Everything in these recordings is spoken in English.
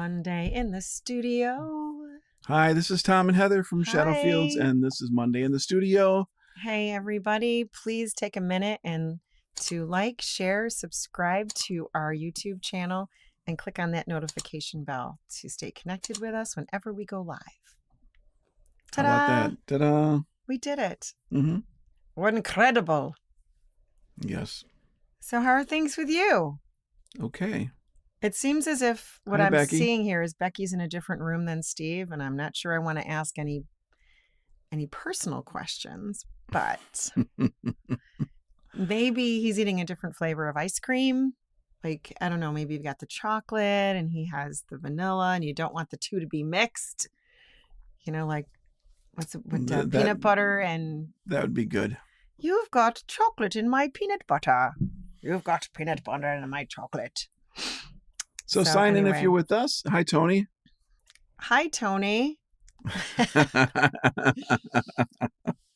Monday in the studio. Hi, this is Tom and Heather from Shadowfields, Hi. and this is Monday in the studio. Hey, everybody. Please take a minute and to like, share, subscribe to our YouTube channel, and click on that notification bell to stay connected with us whenever we go live. How Ta-da! about that? Ta-da! We did it. Mm-hmm. What incredible. Yes. So how are things with you? Okay. It seems as if what Hi, I'm Becky. seeing here is Becky's in a different room than Steve, and I'm not sure I want to ask any personal questions, but maybe he's eating a different flavor of ice cream. Like, I don't know, maybe you've got the chocolate and he has the vanilla and you don't want the two to be mixed. You know, like peanut butter and... That would be good. You've got chocolate in my peanut butter. You've got peanut butter in my chocolate. So sign in if you're with us. Hi, Tony. Hi, Tony.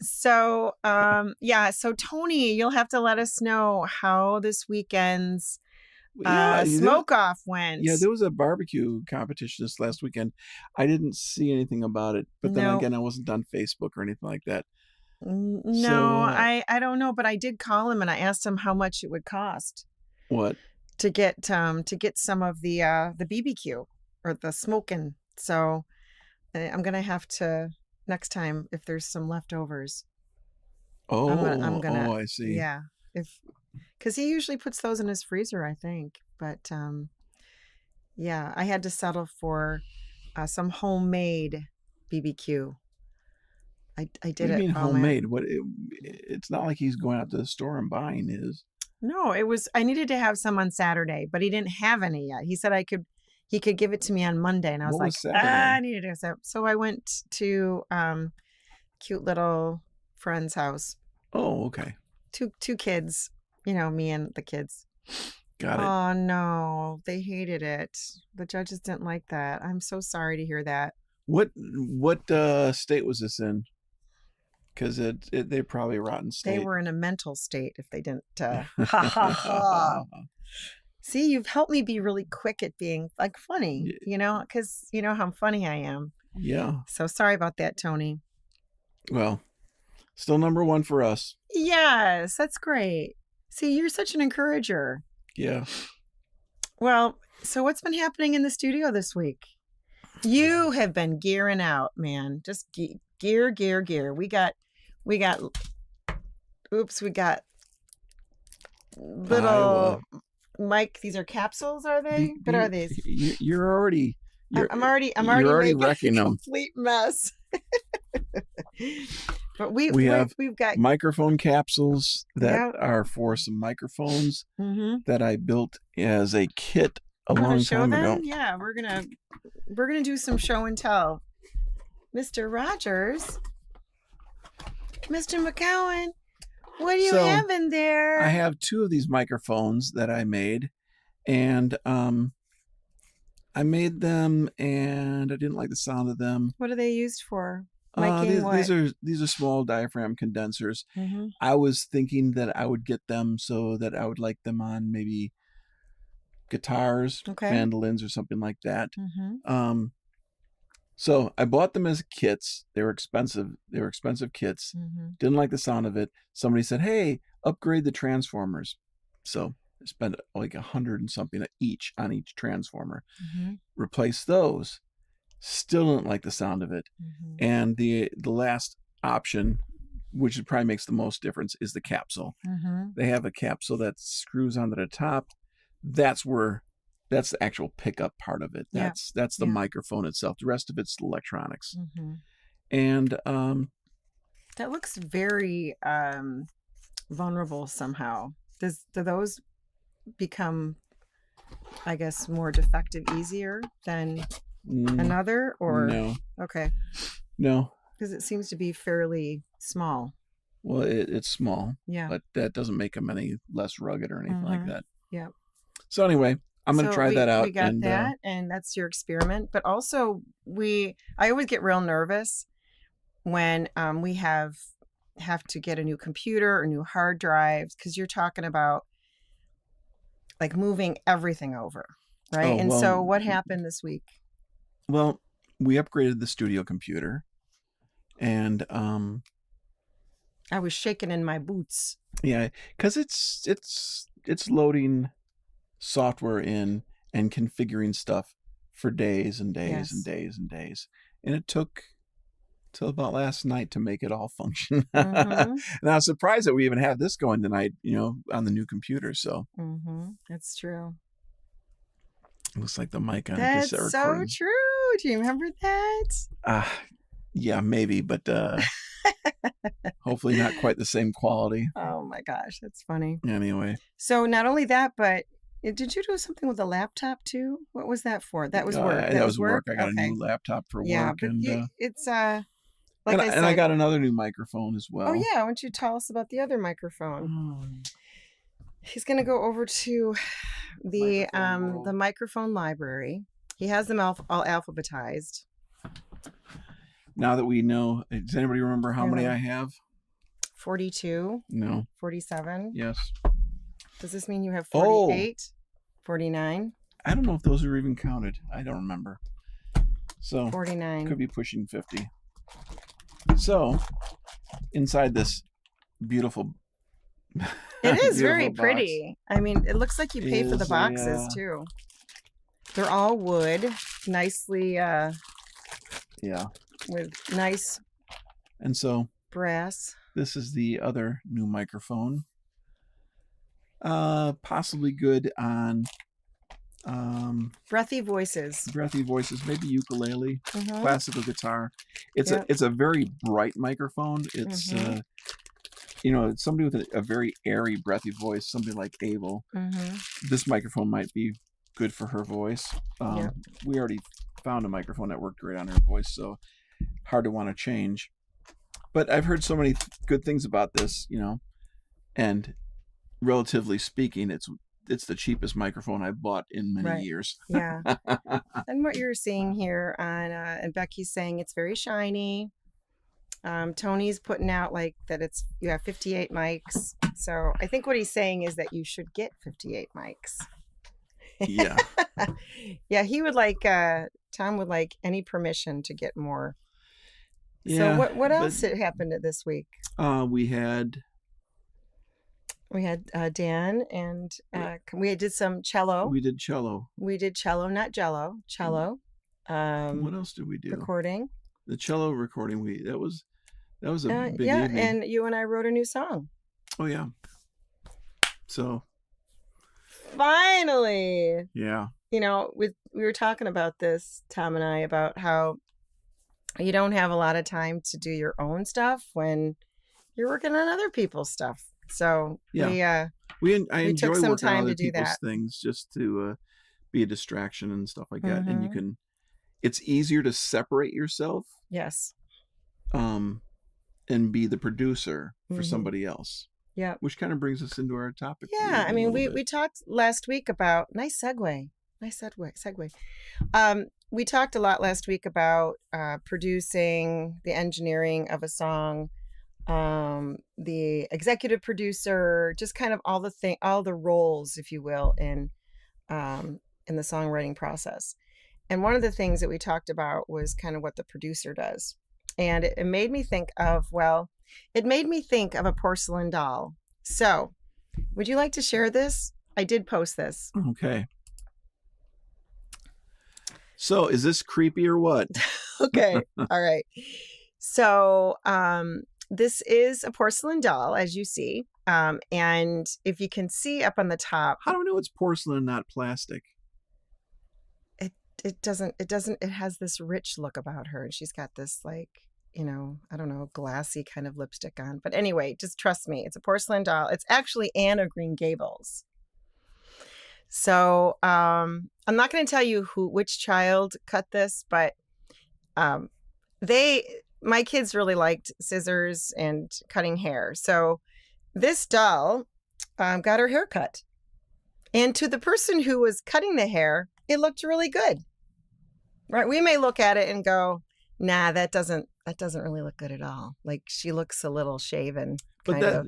So, so Tony, you'll have to let us know how this weekend's smoke-off went. Yeah, there was a barbecue competition this last weekend. I didn't see anything about it, but then again, I wasn't on Facebook or anything like that. No, I don't know, but I did call him and I asked him how much it would cost. What? To get some of the BBQ or the smoking. So I'm gonna have to next time if there's some leftovers. I'm gonna. I see. Yeah, because he usually puts those in his freezer, I think. But I had to settle for some homemade BBQ. I did it. What do you mean homemade? It's not like he's going out to the store and buying his. No, I needed to have some on Saturday, but he didn't have any yet. He said he could give it to me on Monday. And I was I needed to. So I went to cute little friend's house. Oh, okay. Two kids, me and the kids. Got it. Oh, no, they hated it. The judges didn't like that. I'm so sorry to hear that. What state was this in? Because they're probably a rotten state. They were in a mental state if they didn't. See, you've helped me be really quick at being like funny, because you know how funny I am. Yeah. So sorry about that, Tony. Well, still number one for us. Yes, that's great. See, you're such an encourager. Yeah. Well, so what's been happening in the studio this week? You have been gearing out, man. Just gear. We got little Mike. These are capsules, are they? What are these? I'm already wrecking them. Complete mess. But we've got microphone capsules that are for some microphones that I built as a kit a long time ago. Yeah, we're gonna do some show and tell. Mr. Rogers, Mr. McCowan, what do you have in there? I have two of these microphones that I made, and I made them, and I didn't like the sound of them. What are they used for? These are small diaphragm condensers. I was thinking that I would get them so that I would like them on maybe guitars, mandolins, or something like that. So I bought them as kits. They were expensive. They were expensive kits. Didn't like the sound of it. Somebody said, "Hey, upgrade the transformers." So I spent like $100 and something each on each transformer. Replace those. Still didn't like the sound of it. And the last option, which probably makes the most difference, is the capsule. They have a capsule that screws onto the top. That's the actual pickup part of it. That's the microphone itself. The rest of it's electronics. And that looks very vulnerable somehow. Do those become, I guess, more defective easier than another? Or no? Okay. No, because it seems to be fairly small. Well, it's small. Yeah. But that doesn't make them any less rugged or anything like that. Yeah. So anyway, I'm going to try that out. We got that, and that's your experiment. But also, I always get real nervous when we have to get a new computer or new hard drives, because you're talking about like moving everything over, right? So what happened this week? Well, we upgraded the studio computer, and I was shaking in my boots. Yeah, because it's loading software in and configuring stuff for days and days and days and days, and it took till about last night to make it all function. And I was surprised that we even have this going tonight, on the new computer. So that's true. Looks like the mic on that's a cassette recording. So true. Do you remember that? Yeah, maybe, but hopefully not quite the same quality. Oh my gosh, that's funny. Anyway. So not only that, but did you do something with a laptop too? What was that for? That was work. That was work. I got a new laptop for work, but and it's like I said, and I got another new microphone as well. Oh yeah, why don't you tell us about the other microphone? He's gonna go over to the microphone library. He has them all alphabetized. Now that we know, does anybody remember how many I have? 42. No. 47. Yes. Does this mean you have 48? 49? I don't know if those are even counted. I don't remember. So 49. Could be pushing 50. So inside this beautiful it is very pretty. I mean, it looks like you pay for the boxes too. They're all wood, nicely with nice and so brass. This is the other new microphone. Possibly good on breathy voices, maybe ukulele, classical guitar. It's a very bright microphone. It's somebody with a very airy, breathy voice, somebody like Abel. This microphone might be good for her voice. We already found a microphone that worked great on her voice, so hard to want to change. But I've heard so many good things about this, and relatively speaking, it's the cheapest microphone I've bought in many years. Yeah. And what you're seeing here on and Becky's saying it's very shiny. Tony's putting out like that you have 58 mics. So I think what he's saying is that you should get 58 mics. Yeah. Yeah, he would like Tom would like any permission to get more. Yeah. So what else happened this week? We had Dan and we did some cello. We did cello. Not jello. Cello. What else did we do? Recording. The cello recording. That was a big evening. And you and I wrote a new song. Oh yeah. So. Finally. Yeah. We were talking about this, Tom and I, about how you don't have a lot of time to do your own stuff when you're working on other people's stuff. So I enjoy took some working time on other to do people's that. things just to be a distraction and stuff like that. And it's easier to separate yourself. Yes. And be the producer for somebody else. Yeah. Which kind of brings us into our topic. Yeah. I mean, we talked last week about nice segue. We talked a lot last week about producing, the engineering of a song, the executive producer, just kind of all the roles, if you will, in the songwriting process. And one of the things that we talked about was kind of what the producer does. And it made me think of a porcelain doll. So would you like to share this? I did post this. Okay. So is this creepy or what? Okay. All right. So this is a porcelain doll, as you see. And if you can see up on the top. How do we know it's porcelain, not plastic? It has this rich look about her. And she's got this I don't know, glassy kind of lipstick on. But anyway, just trust me. It's a porcelain doll. It's actually Anne of Green Gables. So I'm not going to tell you which child cut this, but my kids really liked scissors and cutting hair. So this doll got her hair cut. And to the person who was cutting the hair, it looked really good. Right? We may look at it and go, nah, that doesn't really look good at all. Like she looks a little shaven. Yeah.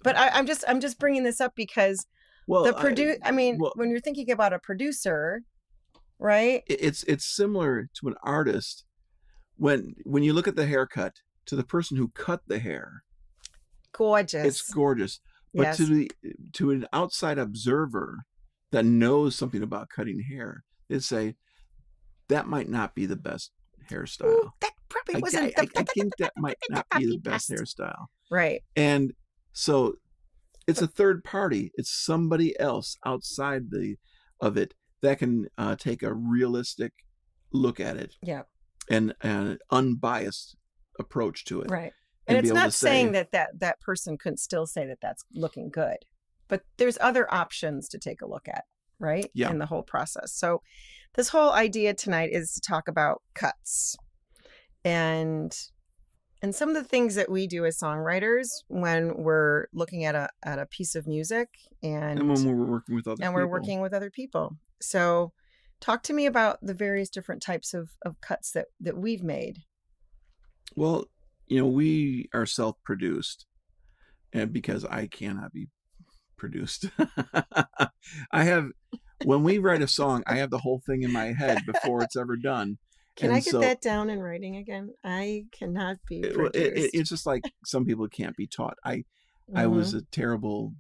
But I'm just bringing this up because when you're thinking about a producer, right? It's similar to an artist when you look at the haircut to the person who cut the hair. Gorgeous. It's gorgeous. But Yes. to an outside observer that knows something about cutting hair, they'd say that might not be the best hairstyle. Ooh, that probably wasn't. I think that might not be the best hairstyle. Right. And so it's a third party. It's somebody else outside of it that can take a realistic look at it. Yeah. And an unbiased approach to it. Right. And it's not saying that person couldn't still say that that's looking good, but there's other options to take a look at, right? Yeah. In the whole process. So this whole idea tonight is to talk about cuts and some of the things that we do as songwriters when we're looking at a piece of music and when we're working with other people. So talk to me about the various different types of cuts that we've made. Well, we are self-produced, and because I cannot be produced. When we write a song, I have the whole thing in my head before it's ever done. Can I get that down in writing again? I cannot be produced. It's just like some people can't be taught. I was a terrible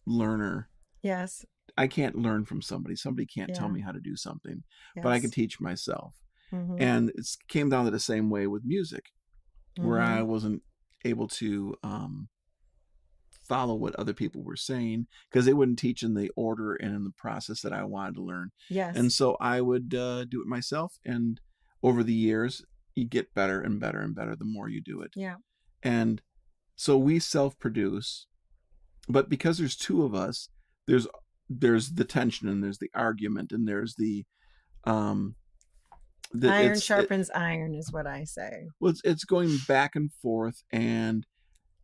learner. Yes. I can't learn from somebody. Somebody can't tell me how to do something, but I can teach myself. Mm-hmm. And it came down to the same way with music, where I wasn't able to follow what other people were saying because they wouldn't teach in the order and in the process that I wanted to learn. Yes. And so I would do it myself. And over the years, you get better and better and better the more you do it. Yeah. And so we self-produce, but because there's two of us, there's the tension and there's the argument and there's the iron sharpens iron is what I say. Well, it's going back and forth, and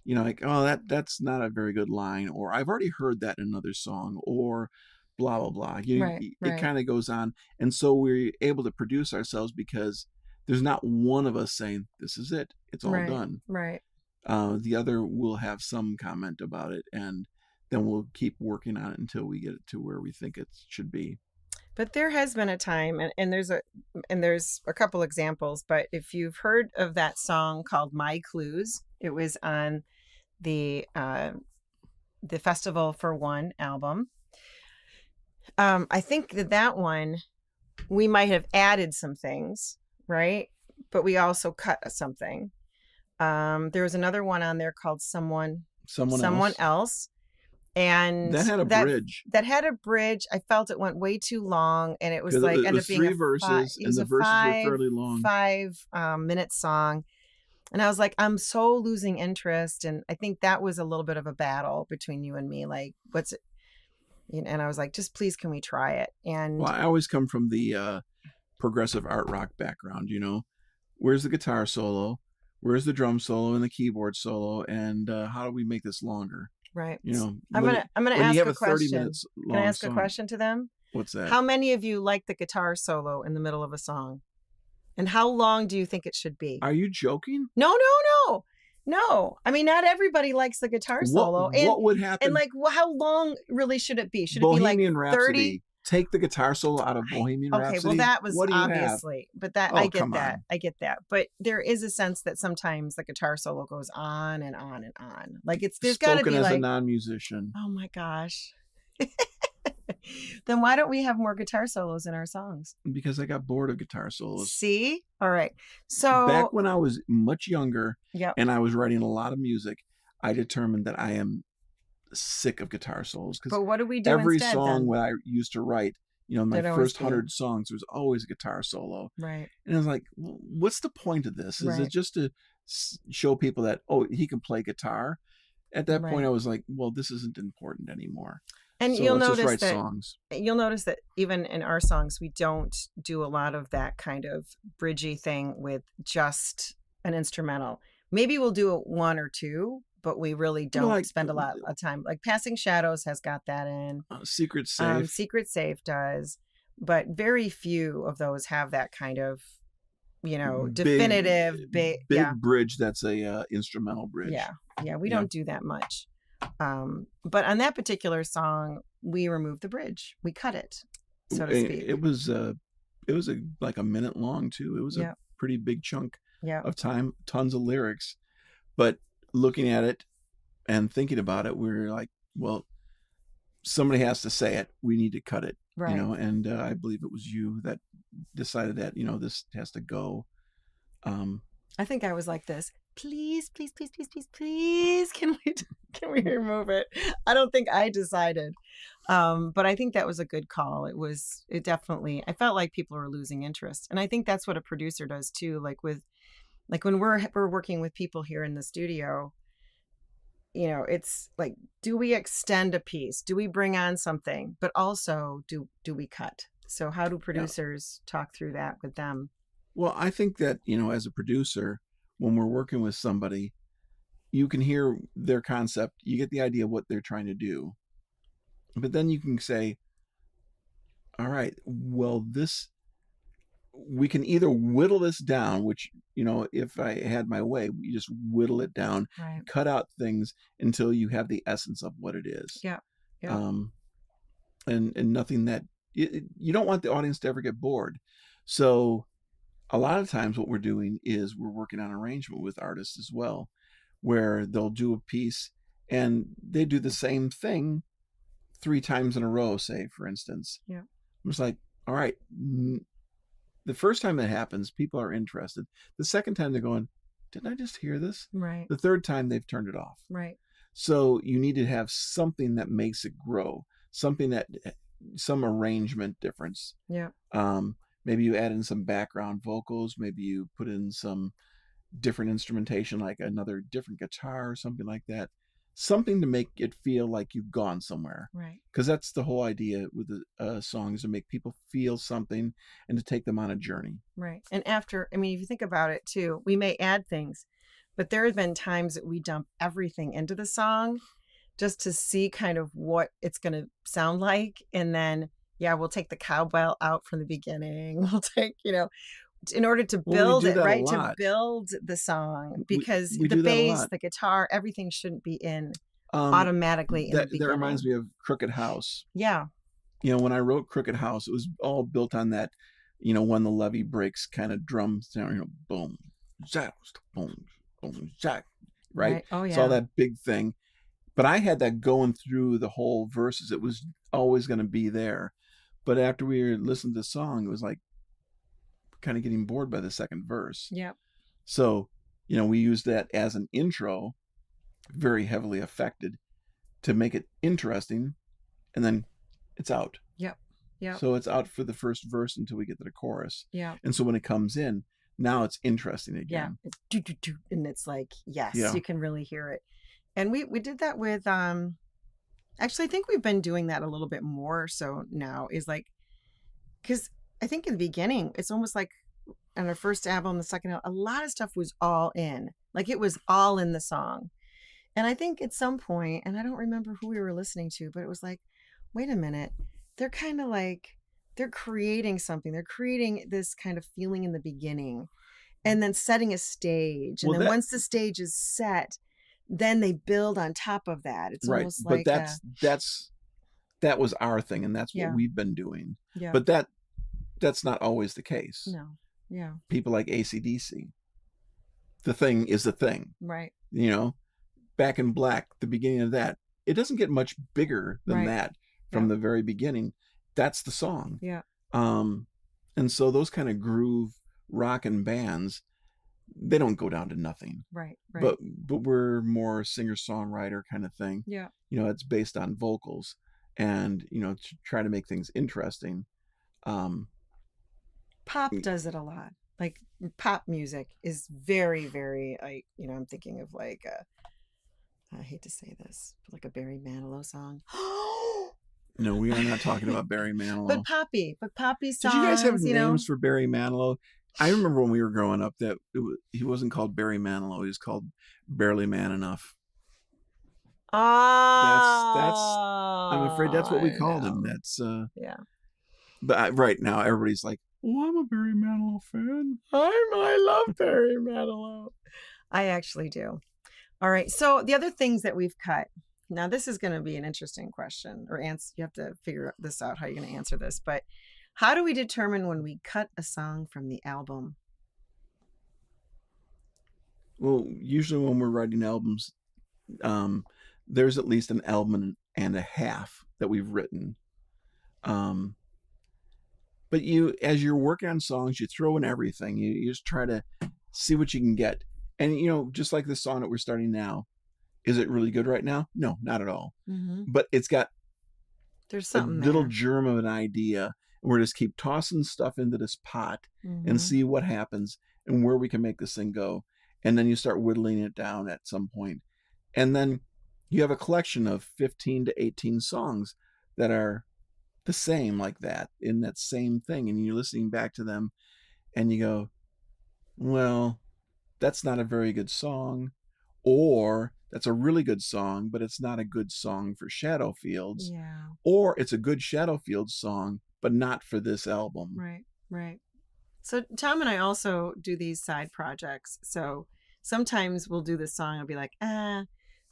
like, oh, that's not a very good line, or I've already heard that in another song, or blah blah blah. It kind of goes on, and so we're able to produce ourselves because there's not one of us saying this is it. It's all done. Right. The other will have some comment about it, and then we'll keep working on it until we get it to where we think it should be. But there has been a time, and there's a couple examples, but if you've heard of that song called My Clues, it was on the Festival for One album. I think that one, we might have added some things, right? But we also cut something. There was another one on there called Someone Else. And that had a bridge. That had a bridge. I felt it went way too long, and it was like ended up being 3 verses, and the verses were fairly long. 5-minute song, and I was like, I'm so losing interest, and I think that was a little bit of a battle between you and me. Like, what's it? And I was like, just please, can we try it? And well, I always come from the progressive art rock background. Where's the guitar solo? Where's the drum solo and the keyboard solo? And how do we make this longer? Right. I'm gonna ask a question. Can I ask a question to them? What's that? How many of you like the guitar solo in the middle of a song? And how long do you think it should be? Are you joking? No. I mean, not everybody likes the guitar solo. What would happen? And like, how long really should it be? Should Bohemian it be like 30? Rhapsody. Take the guitar solo out of Bohemian Rhapsody. Okay, well, that was obviously, have? But that I get that. But there is a sense that sometimes the guitar solo goes on and on and on. Like there's got to be as a non-musician. Oh my gosh. Then why don't we have more guitar solos in our songs? Because I got bored of guitar solos. See? All right. So back when I was much younger, yep, and I was writing a lot of music, I determined that I am sick of guitar solos. But what do we do every instead, song then? when I used to write, my first 100 songs, there was always a guitar solo. Right. And I was like, well, what's the point of this? Is it just to show people that, oh, he can play guitar? At that point, I was like, well, this isn't important anymore. And so you'll let's notice just write songs. You'll notice that even in our songs, we don't do a lot of that kind of bridgy thing with just an instrumental. Maybe we'll do one or two, but we really don't spend a lot of time. Like Passing Shadows has got that in. Secret Safe. Secret Safe does. But very few of those have that kind of, definitive big bridge that's a instrumental bridge. Yeah, we don't do that much. But on that particular song, we removed the bridge. We cut it, so to speak. It was like a minute long too. It was a pretty big chunk of time, tons of lyrics. But looking at it and thinking about it, we were like, well, somebody has to say it. We need to cut it, right. And I believe it was you that decided that, this has to go. I think I was like this. Please, please, please, please, please, please. Can we remove it? I don't think I decided. But I think that was a good call. It definitely, I felt like people were losing interest. And I think that's what a producer does too. Like when we're working with people here in the studio, it's like, do we extend a piece? Do we bring on something? But also, do we cut? So how do producers talk through that with them? Well, I think that, as a producer, when we're working with somebody, you can hear their concept, you get the idea of what they're trying to do. But then you can say, all right, well, we can either whittle this down, which, if I had my way, we just whittle it down, right. Cut out things until you have the essence of what it is. Yeah. And nothing that you don't want the audience to ever get bored. So a lot of times what we're doing is we're working on arrangement with artists as well, where they'll do a piece and they do the same thing 3 times in a row, say, for instance. Yeah. It's like, all right, the first time it happens, people are interested. The second time they're going, didn't I just hear this? Right. The third time they've turned it off. Right. So you need to have something that makes it grow, some arrangement difference. Yeah. Maybe you add in some background vocals. Maybe you put in some different instrumentation, like another different guitar or something like that. Something to make it feel like you've gone somewhere. Right. Because that's the whole idea with the song, is to make people feel something and to take them on a journey. Right. And if you think about it too, we may add things, but there have been times that we dump everything into the song just to see kind of what it's going to sound like. And then, we'll take the cowbell out from the beginning. We'll take, in order to build it, right? To build the song, because we the bass, the guitar, everything shouldn't be in automatically in the beginning. That reminds me of Crooked House. Yeah. When I wrote Crooked House, it was all built on that, when the levee breaks kind of drums, boom, jack, boom, boom, jack, right? Oh, yeah. It's all that big thing. But I had that going through the whole verses. It was always going to be there. But after we listened to the song, it was like kind of getting bored by the second verse. Yeah. So, we used that as an intro, very heavily affected, to make it interesting. And then it's out. Yep. Yeah. So it's out for the first verse until we get to the chorus. Yeah. And so when it comes in, now it's interesting again. Yeah. And it's like, yes, you can really hear it. And we did that with, actually, I think we've been doing that a little bit more so now, is like, because I think in the beginning, it's almost like on our first album, the second album, a lot of stuff was all in. Like it was all in the song. And I think at some point, and I don't remember who we were listening to, but it was like, wait a minute. They're kind of like, they're creating something. They're creating this kind of feeling in the beginning and then setting a stage. And then once the stage is set, then they build on top of that. It's almost like, but that was our thing, and that's what we've been doing. Yeah. But that's not always the case. No. Yeah. People like AC/DC. The thing is the thing. Right. Back in Black, the beginning of that, it doesn't get much bigger than that from the very beginning. That's the song. Yeah. And so those kind of groove rockin' bands, they don't go down to nothing. Right. But we're more singer-songwriter kind of thing. Yeah. It's based on vocals and, to try to make things interesting. Pop does it a lot. Like pop music is very, very, like, I'm thinking of like, I hate to say this, but like a Barry Manilow song. No, we are not talking about Barry Manilow. But poppy songs. Did you guys have names for Barry Manilow? I remember when we were growing up that he wasn't called Barry Manilow. He was called Barely Man Enough. That's I'm afraid that's what we called him. That's yeah. But right now everybody's like, "Oh, I'm a Barry Manilow fan. I love Barry Manilow." I actually do. All right. So the other things that we've cut. Now this is going to be an interesting question or answer. You have to figure this out how you're going to answer this. But How do we determine when we cut a song from the album? Well, usually when we're writing albums, um, there's at least an album and a half that we've written. Um, but as you're working on songs, you throw in everything. You just try to see what you can get. And, just like the song that we're starting now, is it really good right now? No, not at all. Mm-hmm. But it's got There's a something little there. germ of an idea. And we're just keep tossing stuff into this pot and see what happens and where we can make this thing go. And then you start whittling it down at some point. And then you have a collection of 15 to 18 songs that are the same, like that, in that same thing. And you're listening back to them and you go, well, that's not a very good song. Or that's a really good song, but it's not a good song for Shadowfields. Yeah. Or it's a good Shadowfields song, but not for this album. Right, right. So Tom and I also do these side projects. So sometimes we'll do this song and be like,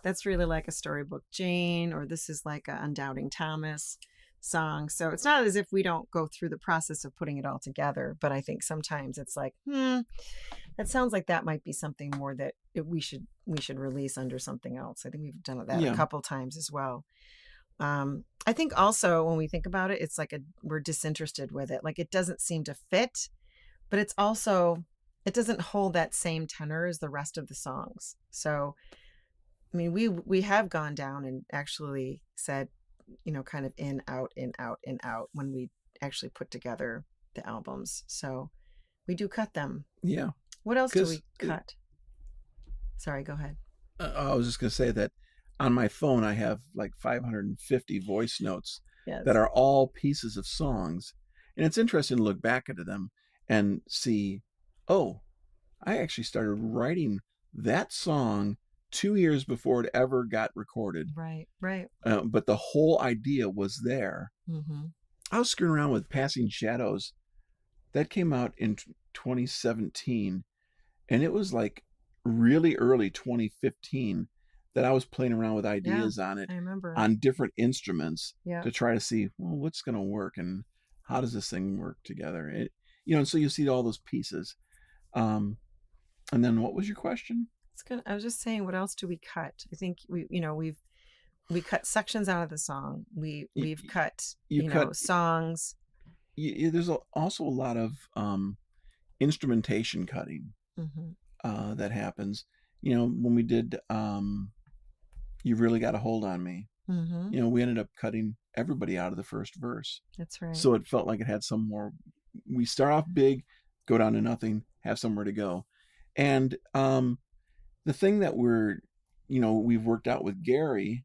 that's really like a Storybook Jane, or this is like a Undoubting Thomas song. So it's not as if we don't go through the process of putting it all together, but I think sometimes it's like, that sounds like that might be something more that we should release under something else. I think we've done that a couple times as well. I think also when we think about it, it's like we're disinterested with it. Like it doesn't seem to fit, but it's also, it doesn't hold that same tenor as the rest of the songs. So, I mean, we have gone down and actually said, kind of in, out, in, out, in, out when we actually put together the albums. So we do cut them. Yeah. What else do we cut? Sorry, go ahead. I was just going to say that on my phone, I have like 550 voice notes that are all pieces of songs. And it's interesting to look back into them and see, oh, I actually started writing that song 2 years before it ever got recorded. Right, right. But the whole idea was there. Mm-hmm. I was screwing around with Passing Shadows. That came out in 2017. And it was like really early 2015 that I was playing around with ideas on it. I remember. On different instruments to try to see, well, what's going to work and how does this thing work together? And so you see all those pieces. And then what was your question? I was just saying, what else do we cut? I think we cut sections out of the song. We've cut songs. There's also a lot of instrumentation cutting that happens. When we did You Really Got a Hold on Me, we ended up cutting everybody out of the first verse. That's right. So it felt like it had some more. We start off big, go down to nothing, have somewhere to go. And the thing that we've worked out with Gary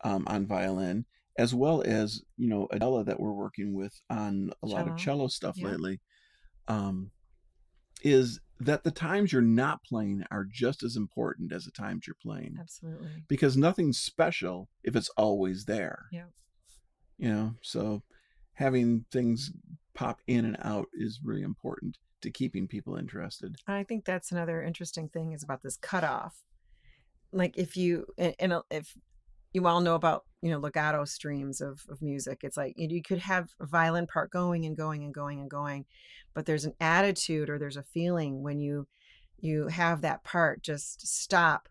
on violin, as well as, Adela that we're working with on a lot of cello stuff lately, is that the times you're not playing are just as important as the times you're playing. Absolutely. Because nothing's special if it's always there. Yeah. So having things pop in and out is really important to keeping people interested. I think that's another interesting thing is about this cutoff. Like if you all know about, legato streams of music, it's like you could have a violin part going and going and going and going, but there's an attitude or there's a feeling when you have that part just stop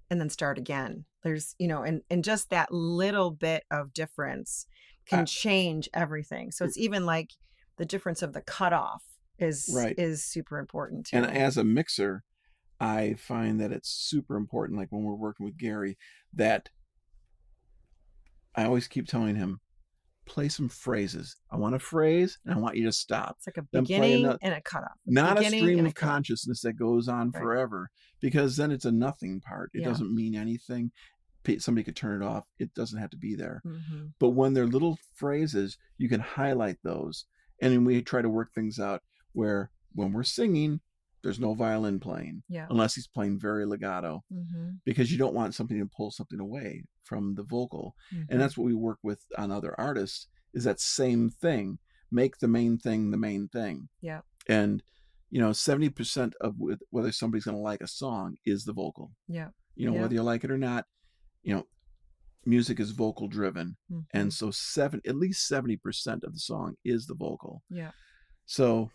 and then start again. There's, and just that little bit of difference can change everything. So it's even like the difference of the cutoff is super important too. And as a mixer, I find that it's super important, like when we're working with Gary, that I always keep telling him, play some phrases. I want a phrase and I want you to stop. It's like a beginning and a cutoff. Not a stream of consciousness that goes on forever, because then it's a nothing part. It doesn't mean anything. Somebody could turn it off. It doesn't have to be there. But when they're little phrases, you can highlight those. And then we try to work things out where when we're singing, there's no violin playing unless he's playing very legato, because you don't want something to pull something away from the vocal. And that's what we work with on other artists, is that same thing. Make the main thing the main thing. Yeah. And 70% of whether somebody's going to like a song is the vocal. Yeah. Whether you like it or not, music is vocal driven. And so at least 70% of the song is the vocal. Yeah. So,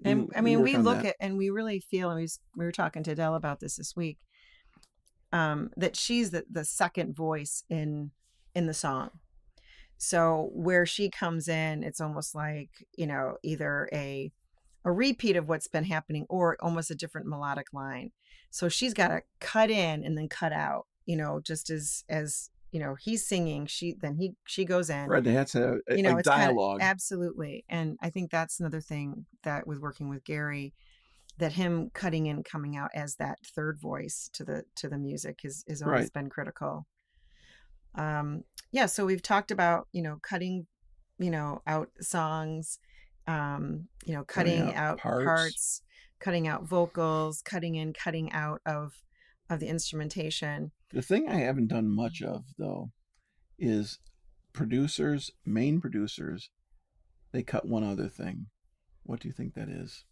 and I mean, we look at, and we really feel, and we were talking to Adele about this week, that she's the second voice in the song. So where she comes in, it's almost like, either a repeat of what's been happening or almost a different melodic line. So she's got to cut in and then cut out, just as he's singing, she goes in. Right. They had to have dialogue. Absolutely. And I think that's another thing that with working with Gary, that him cutting in, coming out as that third voice to the music is always been critical. So we've talked about, cutting, out songs, cutting out parts, cutting out vocals, cutting in, cutting out of the instrumentation. The thing I haven't done much of, though, is main producers, they cut one other thing. What do you think that is?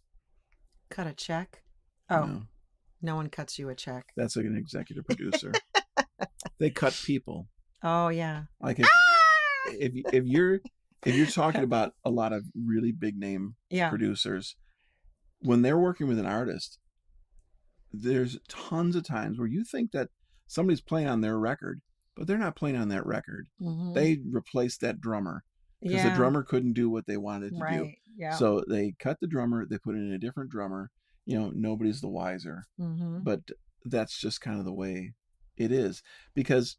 Cut a check? Oh, no one cuts you a check. That's like an executive producer. They cut people. Oh yeah. Like if you're talking about a lot of really big name producers, when they're working with an artist, there's tons of times where you think that somebody's playing on their record, but they're not playing on that record. They replaced that drummer because the drummer couldn't do what they wanted to do. Yeah. So they cut the drummer, they put in a different drummer. Nobody's the wiser. But that's just kind of the way it is, because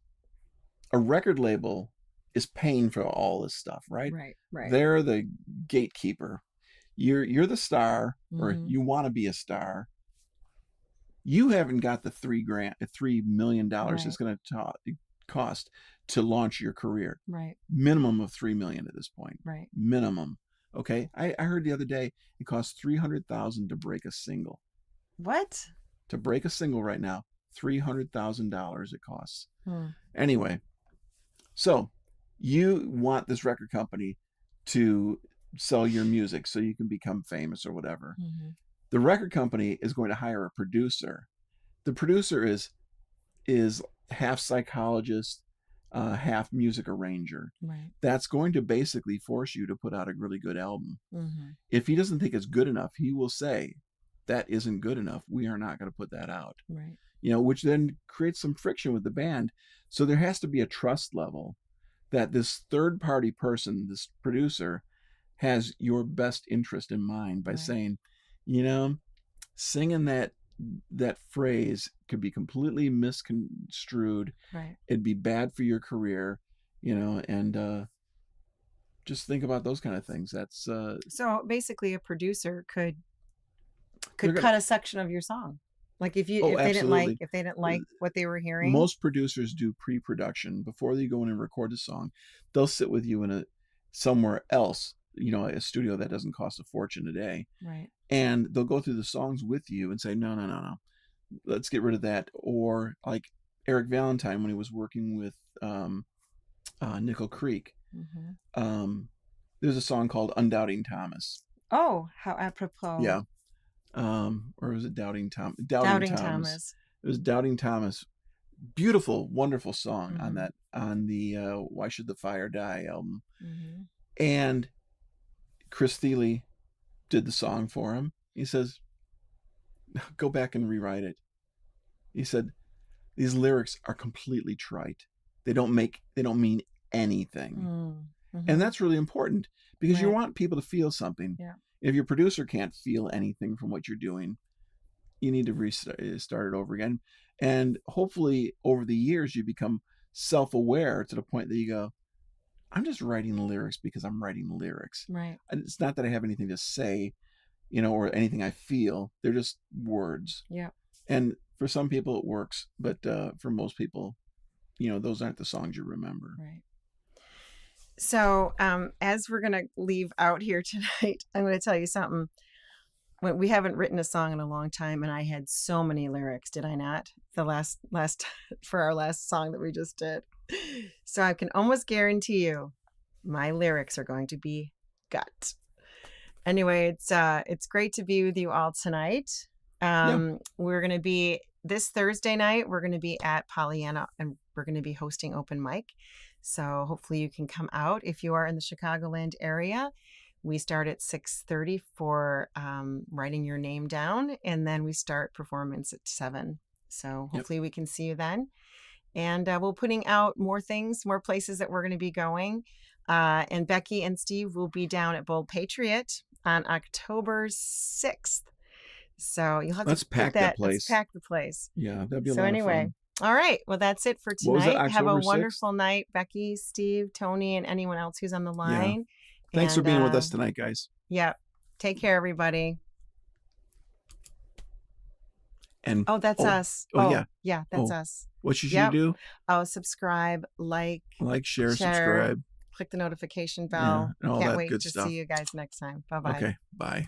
a record label is paying for all this stuff, right? Right. They're the gatekeeper. You're the star, or you want to be a star. You haven't got the $3 million it's going to cost to launch your career. Right. Minimum of $3 million at this point. Right. Minimum. Okay. I heard the other day it costs $300,000 to break a single. What? To break a single right now, $300,000 it costs. Anyway, so you want this record company to sell your music so you can become famous or whatever. The record company is going to hire a producer. The producer is half psychologist, half music arranger. Right. That's going to basically force you to put out a really good album. If he doesn't think it's good enough, he will say, that isn't good enough. We are not going to put that out. Right. Which then creates some friction with the band. So there has to be a trust level that this third party person, this producer, has your best interest in mind by saying, singing that phrase could be completely misconstrued. Right. It'd be bad for your career, and just think about those kind of things. That's so basically a producer could cut a section of your song. Like if they didn't like what they were hearing. Most producers do pre-production before they go in and record the song. They'll sit with you in somewhere else, a studio that doesn't cost a fortune a day. Right. And they'll go through the songs with you and say, no, let's get rid of that. Or like Eric Valentine, when he was working with Nickel Creek, there's a song called Undoubting Thomas. Oh, how apropos. Yeah. Or was it Doubting Thomas? Doubting Thomas. It was Doubting Thomas. Beautiful, wonderful song on the Why Should the Fire Die album. And Chris Thiele did the song for him. He says, go back and rewrite it. He said, these lyrics are completely trite. They don't mean anything. And that's really important because you want people to feel something. Yeah. If your producer can't feel anything from what you're doing, you need to start it over again. And hopefully over the years, you become self-aware to the point that you go, I'm just writing lyrics because I'm writing lyrics. Right. And it's not that I have anything to say, or anything I feel. They're just words. Yeah. And for some people it works, but for most people, those aren't the songs you remember. Right. So as we're going to leave out here tonight, I'm going to tell you something. We haven't written a song in a long time, and I had so many lyrics, did I not? The last for our last song that we just did. So I can almost guarantee you my lyrics are going to be gut. Anyway, it's great to be with you all tonight. We're going to be this Thursday night. We're going to be at Pollyanna and we're going to be hosting open mic. So hopefully you can come out if you are in the Chicagoland area. We start at 6:30 for writing your name down, and then we start performance at 7. So hopefully we can see you then. And we're putting out more things, more places that we're going to be going. And Becky and Steve will be down at Bold Patriot on October 6th. So you'll have Let's to pack that place. Let's pack the place. Yeah, that'd be a lot of fun. All right. Well, that's it for tonight. What was it, have a October 6th? wonderful night, Becky, Steve, Tony, and anyone else who's on the line. Yeah. Thanks for being with us tonight, guys. Yeah. Take care, everybody. And that's us. Yeah, that's us. What should you do? Subscribe, like, share, subscribe. Click the notification bell. Yeah, and all Can't that wait good to stuff. see you guys next time. Bye-bye. Okay, bye.